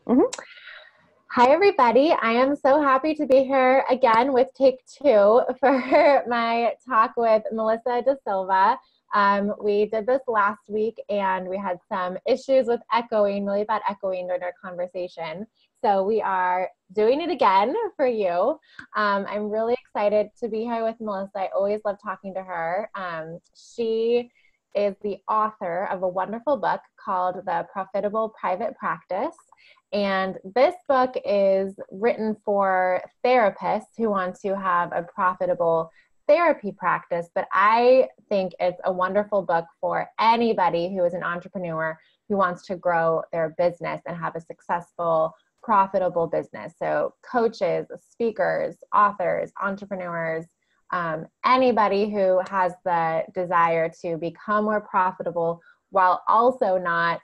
Mhm. Hi, everybody. I am so happy to be here again with Take Two for my talk with Melissa DaSilva. We did this last week and we had some issues with echoing, really bad echoing during our conversation. So we are doing it again for you. I'm really excited to be here with Melissa. I always love talking to her. She is the author of a wonderful book called The Profitable Private Practice. And this book is written for therapists who want to have a profitable therapy practice, but I think it's a wonderful book for anybody who is an entrepreneur who wants to grow their business and have a successful, profitable business. So coaches, speakers, authors, entrepreneurs, anybody who has the desire to become more profitable while also not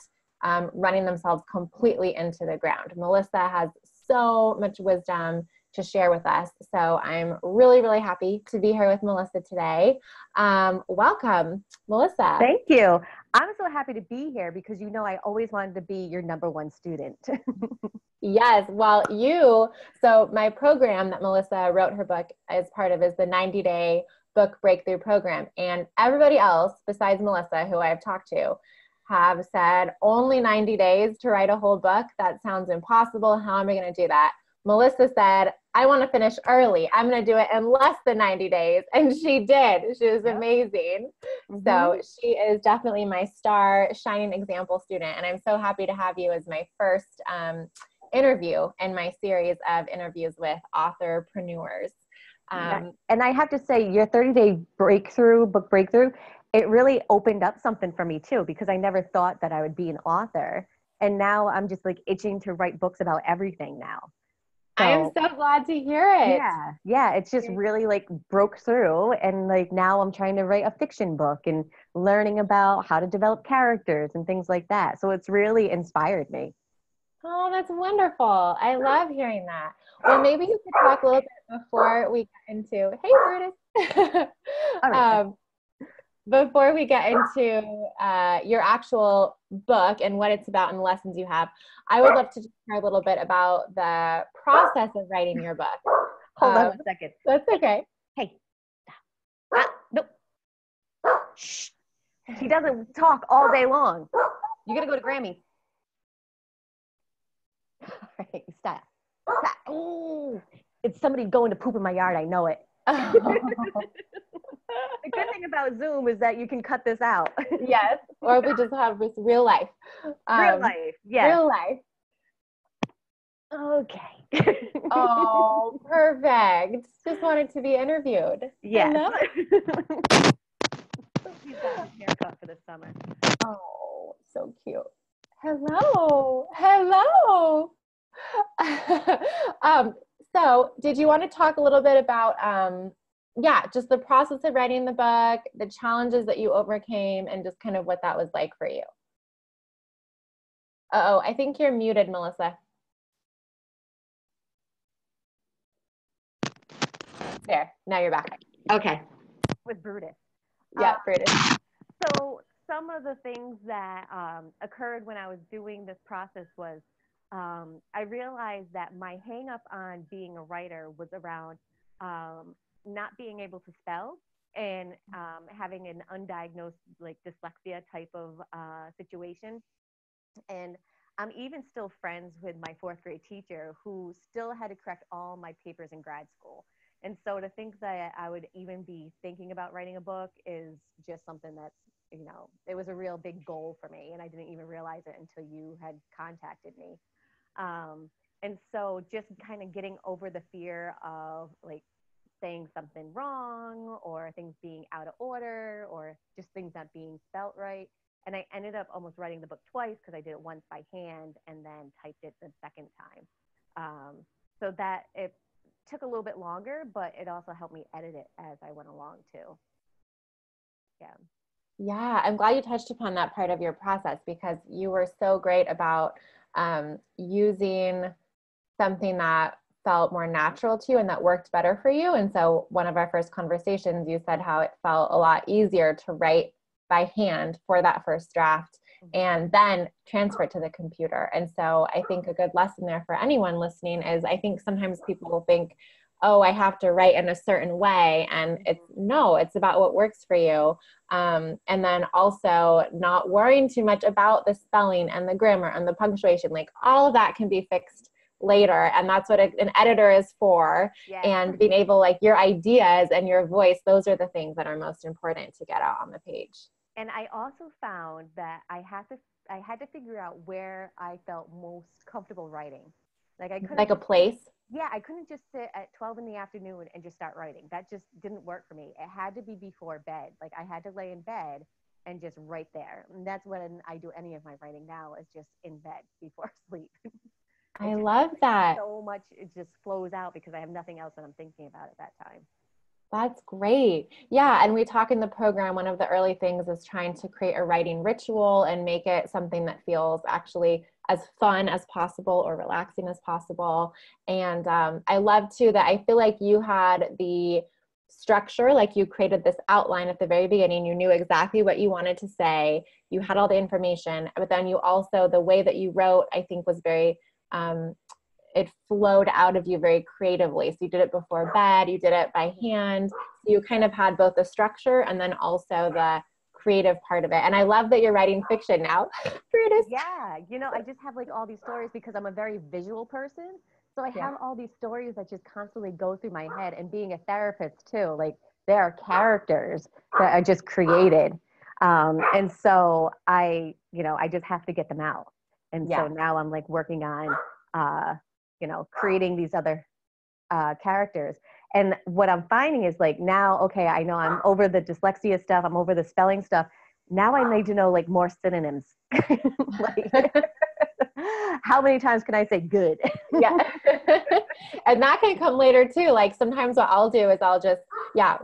running themselves completely into the ground. Melissa has so much wisdom to share with us. So I'm really, really happy to be here with Melissa today. Welcome, Melissa. Thank you. I'm so happy to be here because I always wanted to be your number one student. Yes. Well, so my program that Melissa wrote her book as part of is the 90-day book breakthrough program. And everybody else besides Melissa, who I've talked to, have said only 90 days to write a whole book. That sounds impossible. How am I going to do that? Melissa said, I want to finish early. I'm going to do it in less than 90 days. And she did. She was amazing. Mm-hmm. So she is definitely my star shining example student. And I'm so happy to have you as my first interview in my series of interviews with authorpreneurs. And I have to say, your 30-day book breakthrough, it really opened up something for me too, because I never thought that I would be an author. And now I'm just like itching to write books about everything now. So, I am so glad to hear it. Yeah. It's just really like broke through. And like now I'm trying to write a fiction book and learning about how to develop characters and things like that. So it's really inspired me. Oh, that's wonderful. I love hearing that. Well, maybe you could talk a little bit before we get into, hey, Brutus. All right. Before we get into your actual book and what it's about and the lessons you have, I would love to hear a little bit about the process of writing your book. Hold on a second. That's okay. Hey. Nope. Shh. He doesn't talk all day long. You're going to go to Grammy. All right, stop. Ooh, it's somebody going to poop in my yard. I know it. The good thing about Zoom is that you can cut this out. Yes, or we just have this real life. Real life, yes. Real life. Okay. Oh, perfect. Just wanted to be interviewed. Yes. He's got his haircut for the summer. Oh, so cute. Hello. Hello. So did you want to talk a little bit about, just the process of writing the book, the challenges that you overcame, and just kind of what that was like for you? Uh-oh, I think you're muted, Melissa. There, now you're back. Okay. With Brutus. Yeah, Brutus. So some of the things that occurred when I was doing this process was I realized that my hang up on being a writer was around not being able to spell and having an undiagnosed like dyslexia type of situation. And I'm even still friends with my fourth grade teacher who still had to correct all my papers in grad school. And so to think that I would even be thinking about writing a book is just something that's, it was a real big goal for me. And I didn't even realize it until you had contacted me. And so just kind of getting over the fear of like saying something wrong or things being out of order or just things not being spelt right. And I ended up almost writing the book twice because I did it once by hand and then typed it the second time. So that it took a little bit longer, but it also helped me edit it as I went along too. Yeah, I'm glad you touched upon that part of your process because you were so great about using something that felt more natural to you and that worked better for you. And so one of our first conversations, you said how it felt a lot easier to write by hand for that first draft and then transfer it to the computer. And so I think a good lesson there for anyone listening is, I think sometimes people will think, oh, I have to write in a certain way. And it's about what works for you. And then also not worrying too much about the spelling and the grammar and the punctuation, like all of that can be fixed later. And that's what an editor is for. Yes. And being able, like, your ideas and your voice, those are the things that are most important to get out on the page. And I also found that I had to figure out where I felt most comfortable writing. Like I couldn't, like a place. Yeah, I couldn't just sit at 12 in the afternoon and just start writing. That just didn't work for me. It had to be before bed. Like I had to lay in bed and just write there. And that's when I do any of my writing now, is just in bed before sleep. I love that. So much, it just flows out because I have nothing else that I'm thinking about at that time. That's great. Yeah. And we talk in the program, one of the early things is trying to create a writing ritual and make it something that feels actually as fun as possible or relaxing as possible. And I love too that I feel like you had the structure, like you created this outline at the very beginning. You knew exactly what you wanted to say. You had all the information, but then you also, the way that you wrote, I think was very, it flowed out of you very creatively. So you did it before bed, you did it by hand. So you kind of had both the structure and then also the creative part of it. And I love that you're writing fiction now, Brutus. Yeah. I just have like all these stories because I'm a very visual person. So I have all these stories that just constantly go through my head, and being a therapist too, like there are characters that are just created. And so I just have to get them out. And so now I'm like working on, creating these other characters. And what I'm finding is like now, okay, I know I'm over the dyslexia stuff. I'm over the spelling stuff. Now I need to know like more synonyms. Like, how many times can I say good? Yeah. And that can come later too. Like sometimes what I'll do is I'll just,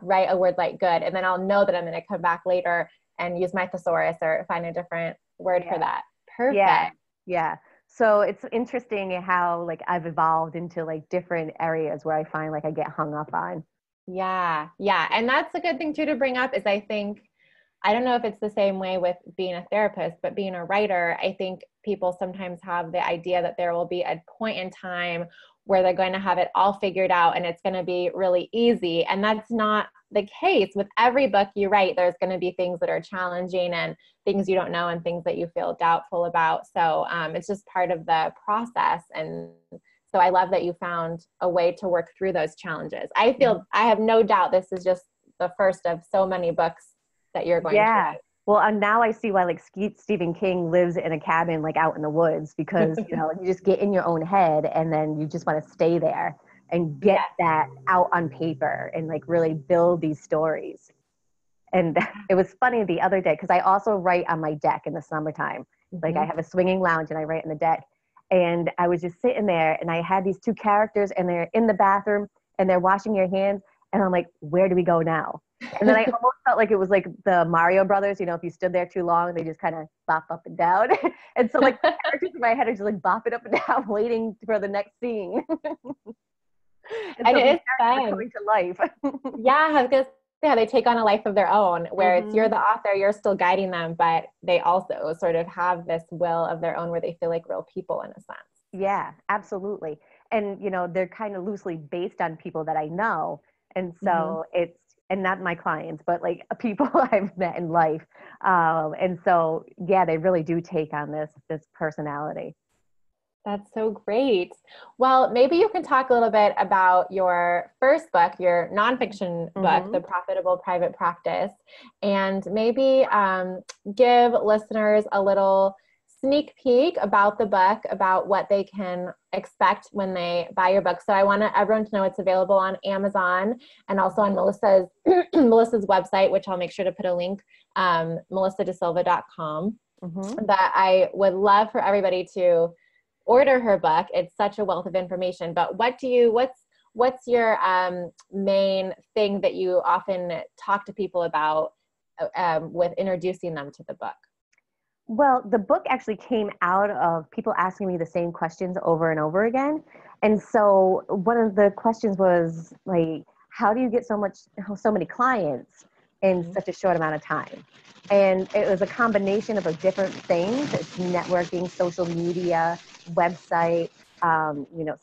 write a word like good. And then I'll know that I'm going to come back later and use my thesaurus or find a different word for that. Perfect. Yeah. So it's interesting how like I've evolved into like different areas where I find like I get hung up on. Yeah. Yeah. And that's a good thing too to bring up is I think, I don't know if it's the same way with being a therapist, but being a writer, I think people sometimes have the idea that there will be a point in time where they're going to have it all figured out and it's going to be really easy. And that's not the case. With every book you write, there's going to be things that are challenging and things you don't know and things that you feel doubtful about. So it's just part of the process. And so I love that you found a way to work through those challenges. I have no doubt this is just the first of so many books that you're going to write. Well, and now I see why like Stephen King lives in a cabin like out in the woods, because you just get in your own head and then you just want to stay there and get that out on paper and like really build these stories. And it was funny the other day because I also write on my deck in the summertime. Like I have a swinging lounge and I write on the deck. And I was just sitting there and I had these two characters and they're in the bathroom and they're washing their hands. And I'm like, where do we go now? And then I almost felt like it was like the Mario Brothers, if you stood there too long, they just kind of bop up and down. And so like the characters in my head are just like bopping up and down, waiting for the next scene. and so it's fun. Coming to life. Because they take on a life of their own, where it's you're the author, you're still guiding them, but they also sort of have this will of their own where they feel like real people in a sense. Yeah, absolutely. And, they're kind of loosely based on people that I know. And so and not my clients, but like people I've met in life. And so, they really do take on this personality. That's so great. Well, maybe you can talk a little bit about your first book, your nonfiction book, The Profitable Private Practice, and maybe give listeners a little sneak peek about the book, about what they can expect when they buy your book. So I want everyone to know it's available on Amazon and also on Melissa's website, which I'll make sure to put a link, melissadasilva.com. But I would love for everybody to order her book. It's such a wealth of information. But what's your main thing that you often talk to people about with introducing them to the book? Well, the book actually came out of people asking me the same questions over and over again. And so one of the questions was like, how do you get so many clients? in such a short amount of time. And it was a combination of different things. It's networking, social media, website,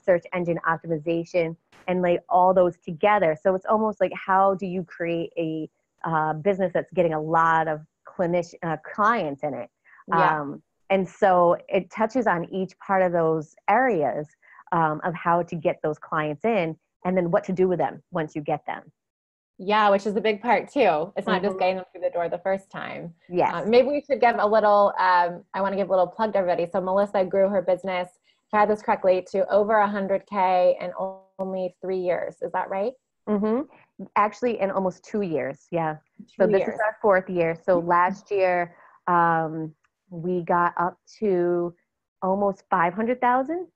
search engine optimization, and like all those together. So it's almost like, how do you create a business that's getting a lot of clients in it? Yeah. And so it touches on each part of those areas of how to get those clients in, and then what to do with them once you get them. Yeah, which is a big part too. It's not just Mm-hmm. getting them through the door the first time. Yes. Maybe we should give a little, I want to give a little plug to everybody. So Melissa grew her business, if I had this correctly, to over 100K in only 3 years. Is that right? Mm-hmm. Actually, in almost 2 years. Yeah. So 2 this years. is our 4th year. So last year, we got up to almost 500,000.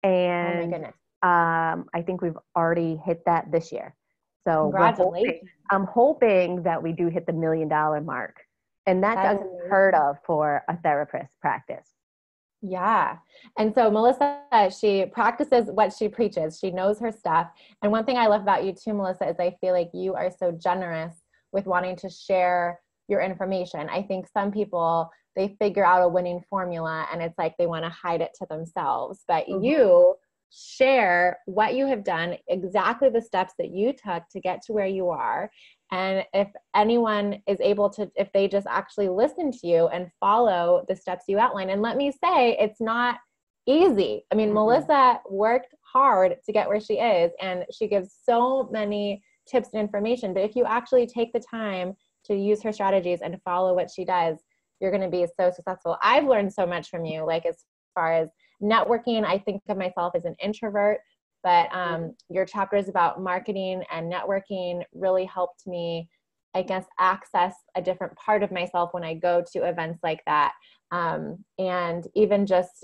Oh my And goodness. I think we've already hit that this year. So Congratulations. I'm hoping that we do hit the $1 million mark. And that's That's unheard of for a therapist practice. Yeah. And so Melissa, she practices what she preaches. She knows her stuff. And one thing I love about you too, Melissa, is I feel like you are so generous with wanting to share your information. I think some people, they figure out a winning formula and it's like they want to hide it to themselves. But you share what you have done, exactly the steps that you took to get to where you are. And if anyone is able to, if they just actually listen to you and follow the steps you outline, and let me say, it's not easy. I mean, Melissa worked hard to get where she is, and she gives so many tips and information. But if you actually take the time to use her strategies and follow what she does, you're going to be so successful. I've learned so much from you, like as far as networking. I think of myself as an introvert, but your chapters about marketing and networking really helped me, I guess, access a different part of myself when I go to events like that. And even just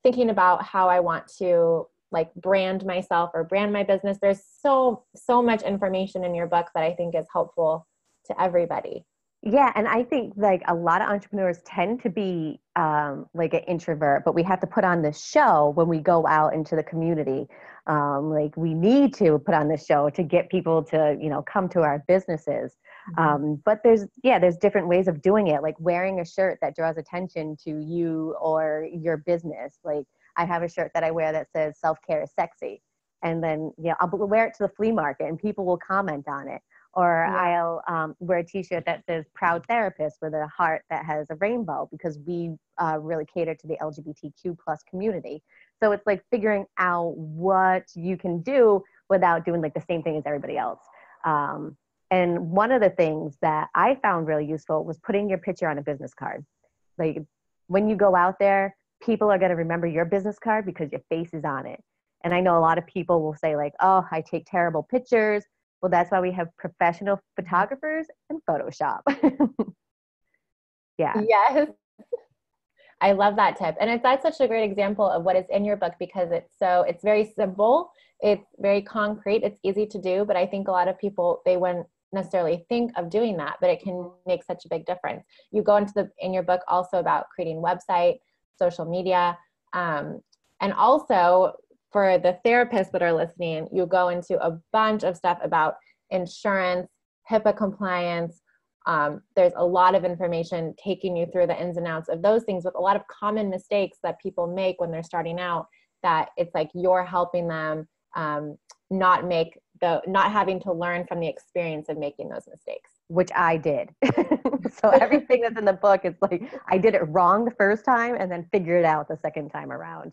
thinking about how I want to like brand myself or brand my business. There's so much information in your book that I think is helpful to everybody. Yeah, and I think like a lot of entrepreneurs tend to be like an introvert, but we have to put on this show when we go out into the community. Like we need to put on this show to get people to, come to our businesses. But there's different ways of doing it, like wearing a shirt that draws attention to you or your business. Like I have a shirt that I wear that says self-care is sexy. And then, I'll wear it to the flea market and people will comment on it. Or I'll wear a t-shirt that says proud therapist with a heart that has a rainbow, because we really cater to the LGBTQ plus community. So it's like figuring out what you can do without doing like the same thing as everybody else. And one of the things that I found really useful was putting your picture on a business card. Like when you go out there, people are going to remember your business card because your face is on it. And I know a lot of people will say like, oh, I take terrible pictures. Well, that's why we have professional photographers and Photoshop. Yeah. Yes. I love that tip. And that's such a great example of what is in your book, because it's very simple. It's very concrete. It's easy to do, but I think a lot of people, they wouldn't necessarily think of doing that, but it can make such a big difference. You go in your book also about creating website, social media, and also for the therapists that are listening, you go into a bunch of stuff about insurance, HIPAA compliance. There's a lot of information taking you through the ins and outs of those things, with a lot of common mistakes that people make when they're starting out, that it's like you're helping them not having to learn from the experience of making those mistakes. Which I did. So everything that's in the book, it's like I did it wrong the first time and then figured it out the second time around.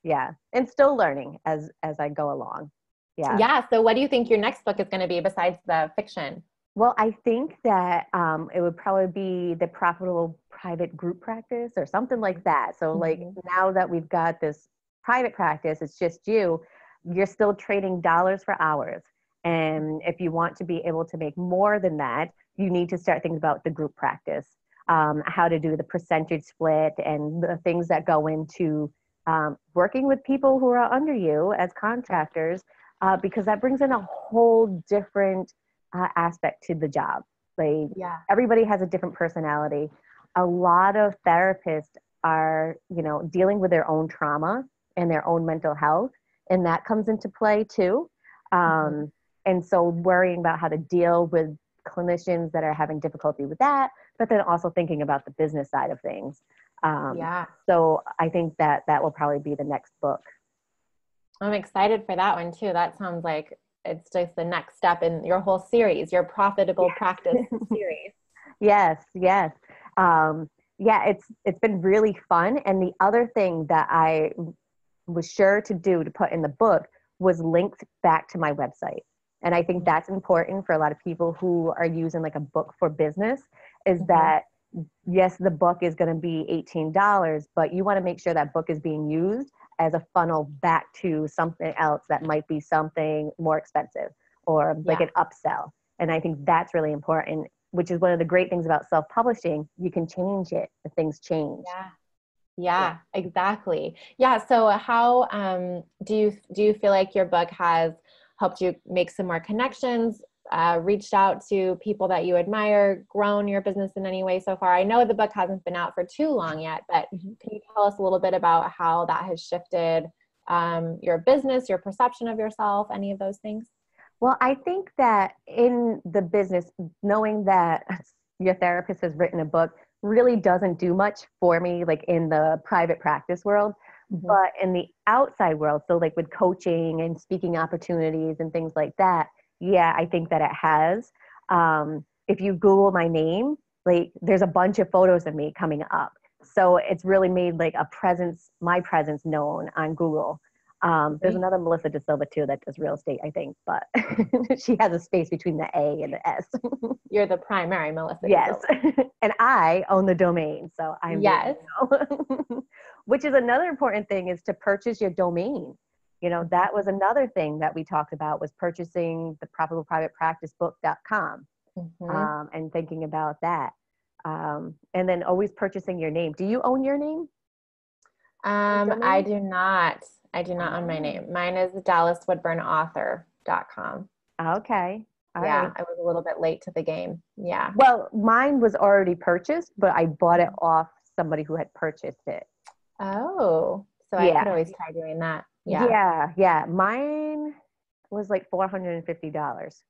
Yeah. And still learning as I go along. Yeah. Yeah. So what do you think your next book is going to be besides the fiction? Well, I think that it would probably be the profitable private group practice or something like that. So like now that we've got this private practice, it's just you're still trading dollars for hours. And if you want to be able to make more than that, you need to start thinking about the group practice, how to do the percentage split and the things that go into working with people who are under you as contractors, because that brings in a whole different aspect to the job. Like everybody has a different personality. A lot of therapists are, dealing with their own trauma and their own mental health, and that comes into play too. And so worrying about how to deal with clinicians that are having difficulty with that, but then also thinking about the business side of things. Yeah. So I think that will probably be the next book. I'm excited for that one too. That sounds like it's just the next step in your whole series, your profitable practice series. Yes, yes. Yeah, it's been really fun. And the other thing that I was sure to do to put in the book was linked back to my website. And I think that's important for a lot of people who are using like a book for business, is that yes, the book is going to be $18, but you want to make sure that book is being used as a funnel back to something else that might be something more expensive or like an upsell. And I think that's really important, which is one of the great things about self-publishing. You can change it if things change. Yeah, exactly. Yeah. So how do you feel like your book has helped you make some more connections, reached out to people that you admire, grown your business in any way so far? I know the book hasn't been out for too long yet, but can you tell us a little bit about how that has shifted your business, your perception of yourself, any of those things? Well, I think that in the business, knowing that your therapist has written a book really doesn't do much for me, like in the private practice world, but in the outside world, so like with coaching and speaking opportunities and things like that, yeah, I think that it has. If you Google my name, like there's a bunch of photos of me coming up. So it's really made like my presence known on Google. There's another Melissa DaSilva too that does real estate, I think, but she has a space between the A and the S. You're the primary Melissa. Yes. And I own the domain. So I'm, which is another important thing, is to purchase your domain. You know, that was another thing that we talked about, was purchasing the profitableprivatepracticebook.com and thinking about that. And then always purchasing your name. Do you own your name? I do not. I do not own my name. Mine is dallaswoodburnauthor.com. Okay. All right. I was a little bit late to the game. Yeah. Well, mine was already purchased, but I bought it off somebody who had purchased it. Oh, so I could always try doing that. Yeah. Mine was like $450,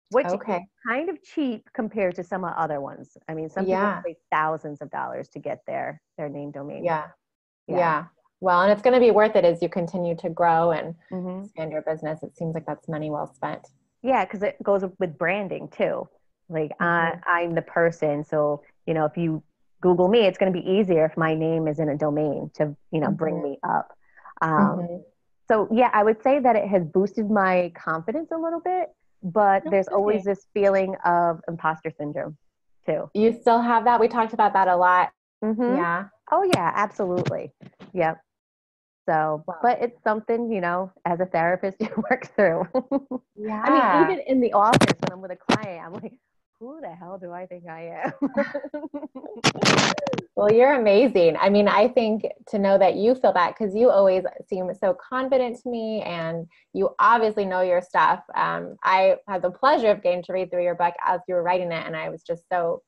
which is kind of cheap compared to some other ones. I mean, some people pay thousands of dollars to get their name domain. Yeah. Well, and it's going to be worth it as you continue to grow and expand your business. It seems like that's money well spent. Yeah, because it goes with branding too. Like I'm the person. So, you know, if you Google me, it's going to be easier if my name is in a domain to, you know, bring me up. So yeah, I would say that it has boosted my confidence a little bit, but there's always this feeling of imposter syndrome too. You still have that? We talked about that a lot. Yeah. Oh yeah, absolutely. Yep. So, but it's something, you know, as a therapist, you work through. Yeah. I mean, even in the office when I'm with a client, I'm like, who the hell do I think I am? Well, you're amazing. I mean, I think to know that you feel that, because you always seem so confident to me and you obviously know your stuff. I had the pleasure of getting to read through your book as you were writing it, and I was just so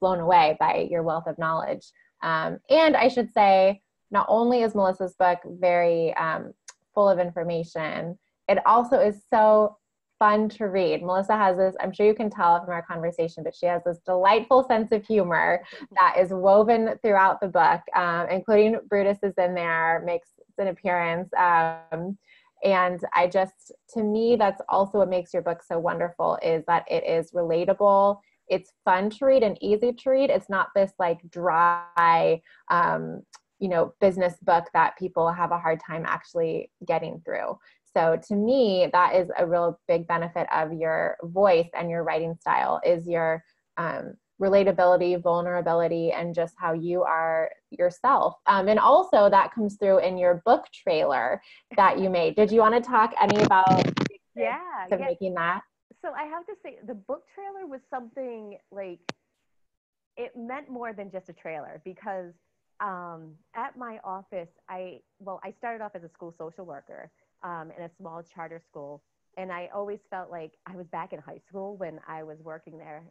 blown away by your wealth of knowledge. And I should say, not only is Melissa's book very full of information, it also is so fun to read. Melissa has this, I'm sure you can tell from our conversation, but she has this delightful sense of humor that is woven throughout the book, including Brutus is in there, makes an appearance. And to me, that's also what makes your book so wonderful, is that it is relatable. It's fun to read and easy to read. It's not this like dry, business book that people have a hard time actually getting through. So to me, that is a real big benefit of your voice and your writing style, is your relatability, vulnerability, and just how you are yourself. And also that comes through in your book trailer that you made. Did you want to talk any about making that? So I have to say, the book trailer was something like, it meant more than just a trailer, because at my office, I started off as a school social worker in a small charter school. And I always felt like I was back in high school when I was working there.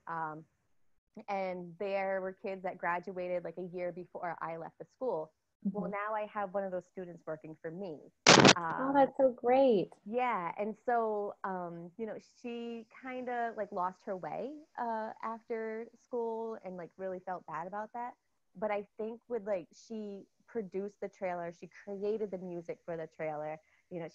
And there were kids that graduated like a year before I left the school. Well, now I have one of those students working for me. Oh, that's so great. Yeah. And so, she kind of like lost her way after school and like really felt bad about that. But I think with like, she produced the trailer, she created the music for the trailer,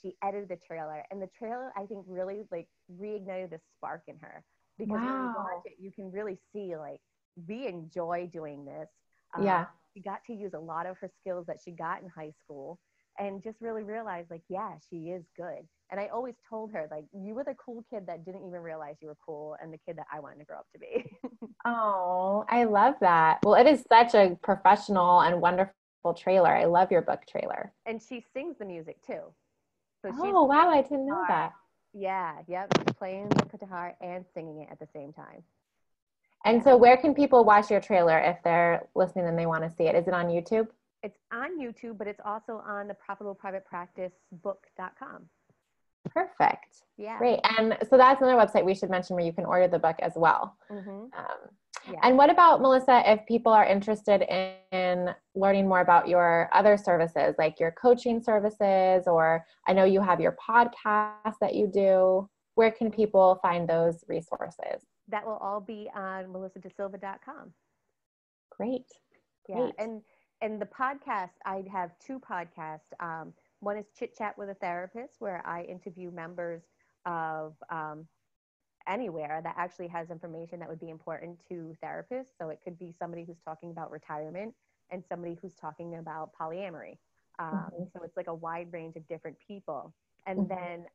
she edited the trailer, and the trailer, I think, really like reignited the spark in her, because when you watch Wow. it, you can really see like, we enjoy doing this. Yeah. She got to use a lot of her skills that she got in high school, and just really realized like, yeah, she is good. And I always told her like, you were the cool kid that didn't even realize you were cool, and the kid that I wanted to grow up to be. Oh, I love that. Well, it is such a professional and wonderful trailer. I love your book trailer. And she sings the music too, so she's Oh, wow. playing I the didn't know guitar. that. Yeah, yep, she's playing the guitar and singing it at the same time. And Yeah, so where can people watch your trailer if they're listening and they want to see it? Is it on YouTube? it's on YouTube, but it's also on the profitableprivatepracticebook.com. Perfect. Yeah. Great. And so that's another website we should mention where you can order the book as well. Mm-hmm. Um, Yeah. and what about, Melissa, if people are interested in learning more about your other services, like your coaching services, or I know you have your podcast that you do, where can people find those resources? That will all be on melissadasilva.com. Great. Yeah, Great. and the podcast, I have two podcasts. One is Chit Chat with a Therapist, where I interview members of anywhere that actually has information that would be important to therapists. So it could be somebody who's talking about retirement and somebody who's talking about polyamory. So it's like a wide range of different people. And then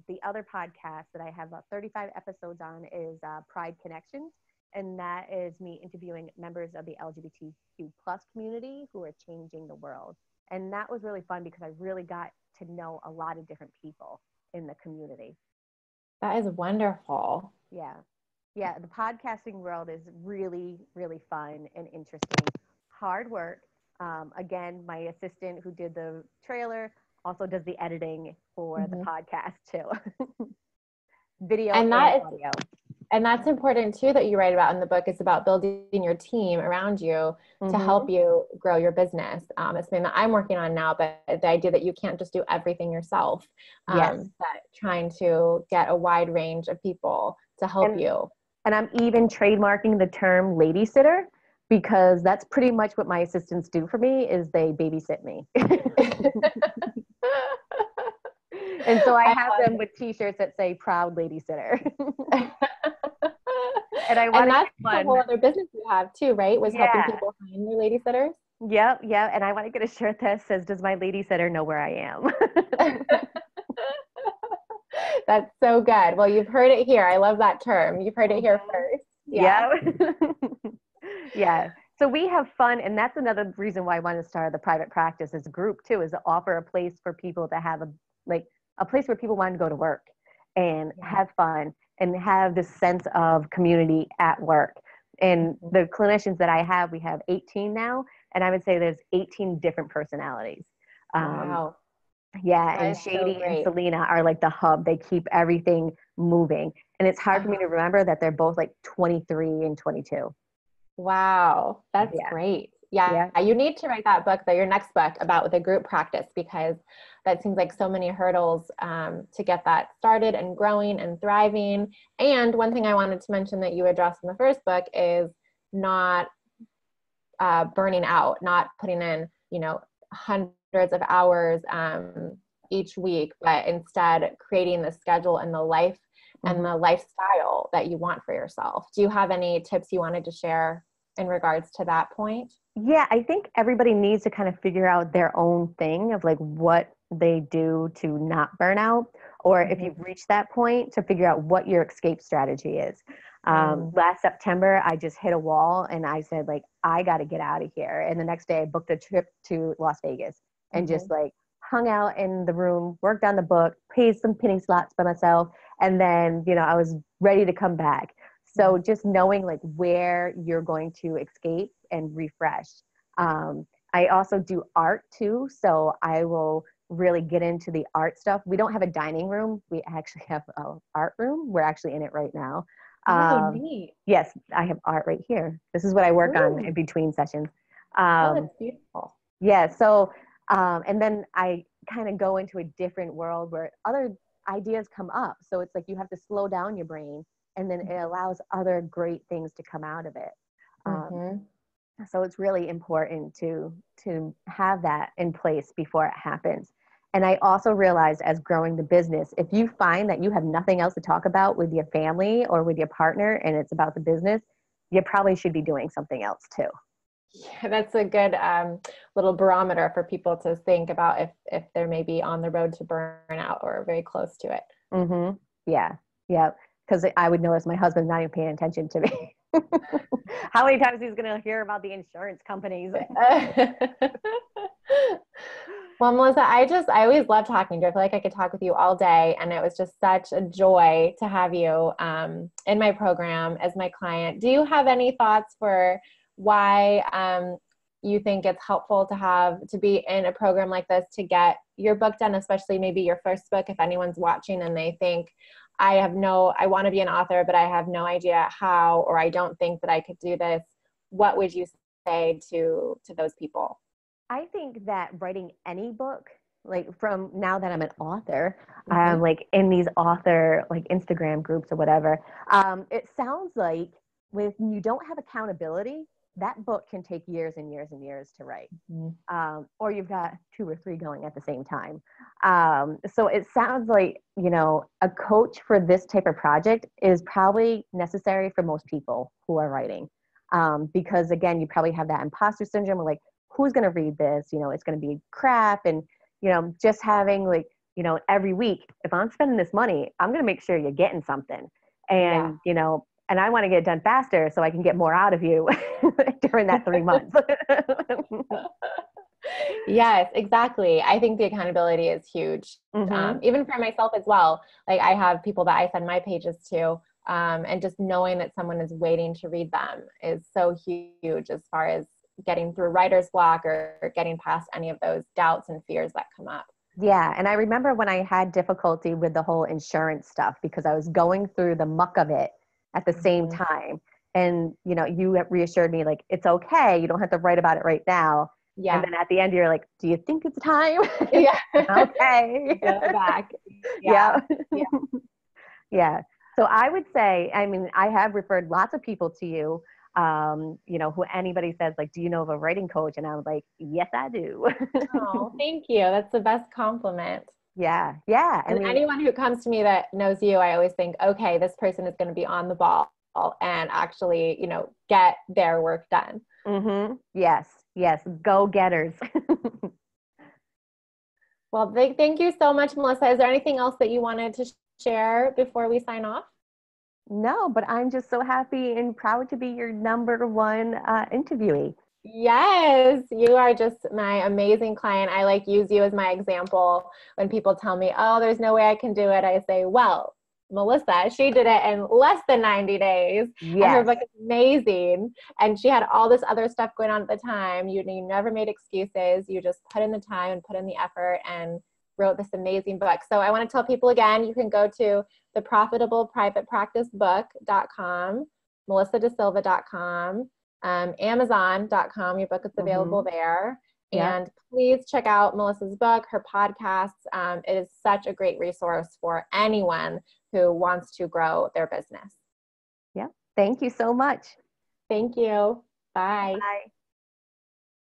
the other podcast that I have about 35 episodes on is Pride Connections. And that is me interviewing members of the LGBTQ plus community who are changing the world. And that was really fun because I really got to know a lot of different people in the community. That is wonderful. Yeah. Yeah. The podcasting world is really, really fun and interesting. Hard work. Again, my assistant who did the trailer also does the editing for the podcast too. Video And and audio. and that's important too that you write about in the book. It's about building your team around you to help you grow your business. It's something that I'm working on now, but the idea that you can't just do everything yourself, Yes. but trying to get a wide range of people to help you. And I'm even trademarking the term lady sitter, because that's pretty much what my assistants do for me is they babysit me. And so I have them with t-shirts that say proud lady sitter. And that's a whole other business you have too, right? Was helping people find their lady sitters. Yep. And I want to get a shirt that says, does my lady sitter know where I am? That's so good. Well, you've heard it here. I love that term. You've heard it here first. Yeah. Yeah. So we have fun. And that's another reason why I want to start the private practice as a group too, is to offer a place for people to have a place where people want to go to work and have fun and have this sense of community at work. And the clinicians that I have, we have 18 now, and I would say there's 18 different personalities. Wow. Yeah, and Shady and Selena are like the hub. They keep everything moving. And it's hard for me to remember that they're both like 23 and 22. Wow, that's great. Yeah, you need to write that book, though, your next book about the group practice, because that seems like so many hurdles to get that started and growing and thriving. And one thing I wanted to mention that you addressed in the first book is not burning out, not putting in, hundreds of hours each week, but instead creating the schedule and the life and the lifestyle that you want for yourself. Do you have any tips you wanted to share in regards to that point? Yeah, I think everybody needs to kind of figure out their own thing of like what they do to not burn out, or if you've reached that point, to figure out what your escape strategy is. Last September, I just hit a wall and I said, like, I got to get out of here. And the next day I booked a trip to Las Vegas and just like hung out in the room, worked on the book, paid some penny slots by myself. And then, I was ready to come back. So just knowing like where you're going to escape and refresh. I also do art too. So I will really get into the art stuff. We don't have a dining room. We actually have an art room. We're actually in it right now. Oh, neat. Yes, I have art right here. This is what I work on in between sessions. Oh, that's beautiful. Yeah. So, and then I kind of go into a different world where other ideas come up. So it's like you have to slow down your brain, and then it allows other great things to come out of it. Mm-hmm. So it's really important to have that in place before it happens. And I also realized as growing the business, if you find that you have nothing else to talk about with your family or with your partner and it's about the business, you probably should be doing something else too. Yeah, that's a good little barometer for people to think about if they're maybe on the road to burnout or very close to it. Mm-hmm. Yeah. Yeah. Because I would notice my husband's not even paying attention to me. How many times he's going to hear about the insurance companies? Well, Melissa, I always love talking to you. I feel like I could talk with you all day, and it was just such a joy to have you in my program as my client. Do you have any thoughts for why you think it's helpful to be in a program like this to get your book done, especially maybe your first book, if anyone's watching and they think, I want to be an author, but I have no idea how, or I don't think that I could do this. What would you say to those people? I think that writing any book, like from now that I'm an author, Mm-hmm. like in these author like Instagram groups or whatever, it sounds like when you don't have accountability, that book can take years and years and years to write. Or you've got 2 or 3 going at the same time. So it sounds like, a coach for this type of project is probably necessary for most people who are writing. Because again, you probably have that imposter syndrome of like, who's going to read this? It's going to be crap. And, just having like, every week, if I'm spending this money, I'm going to make sure you're getting something. And, Yeah. And I want to get it done faster so I can get more out of you during that 3 months. Yes, exactly. I think the accountability is huge, Mm-hmm. even for myself as well. Like I have people that I send my pages to, and just knowing that someone is waiting to read them is so huge as far as getting through writer's block or getting past any of those doubts and fears that come up. Yeah. And I remember when I had difficulty with the whole insurance stuff because I was going through the muck of it at the same Mm-hmm. time. And, you reassured me like, it's okay. You don't have to write about it right now. And Yeah. then at the end, you're like, do you think it's time? Yeah. Okay. Go back. Yeah. Yeah. Yeah. Yeah. So I would say, I mean, I have referred lots of people to you, who anybody says like, do you know of a writing coach? And I'm like, yes, I do. Oh, thank you. That's the best compliment. Yeah. Yeah. I And mean, anyone who comes to me that knows you, I always think, okay, this person is going to be on the ball and actually, get their work done. mm-hmm. Yes. Yes. Go getters. Well, thank you so much, Melissa. Is there anything else that you wanted to share before we sign off? No, but I'm just so happy and proud to be your number one interviewee. Yes, you are just my amazing client. I use you as my example. When people tell me, oh, there's no way I can do it, I say, well, Melissa, she did it in less than 90 days and her Yes. book is amazing. And she had all this other stuff going on at the time. You never made excuses. You just put in the time and put in the effort and wrote this amazing book. So I want to tell people again, you can go to theprofitableprivatepracticebook.com, melissadasilva.com. Amazon.com. Your book is available Mm-hmm. there. Yep. And please check out Melissa's book, her podcasts. It is such a great resource for anyone who wants to grow their business. Yep. Thank you so much. Thank you. Bye. Bye.